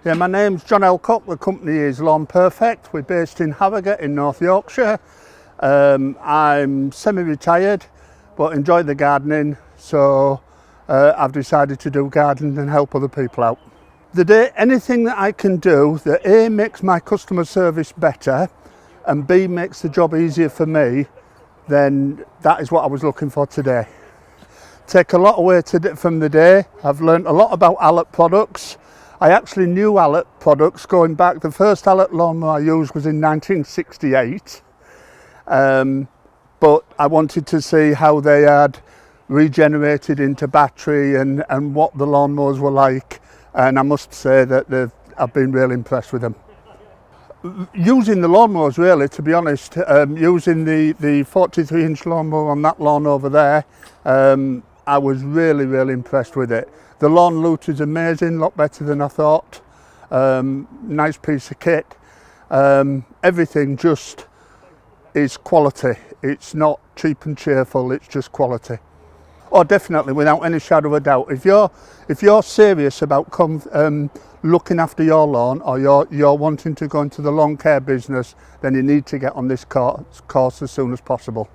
Yeah, my name's John Elcock. The company is Lawn Perfect. We're based in Harrogate in North Yorkshire. I'm semi-retired but enjoy the gardening, so I've decided to do gardening and help other people out. Anything that I can do that A, makes my customer service better and B, makes the job easier for me, then that is what I was looking for today. Take a lot away from the day. I've learned a lot about Allett products. I actually knew Allett products going back. The first Allett lawnmower I used was in 1968. But I wanted to see how they had regenerated into battery and what the lawnmowers were like. And I must say that I've been really impressed with them. Using the lawnmowers, really, to be honest, using the 43-inch lawnmower on that lawn over there, I was really impressed with it. The lawn loot is amazing, a lot better than I thought. Nice piece of kit. Everything just is quality. It's not cheap and cheerful, it's just quality. Oh, definitely, without any shadow of a doubt. If you're serious about looking after your lawn, or you're wanting to go into the lawn care business, then you need to get on this course as soon as possible.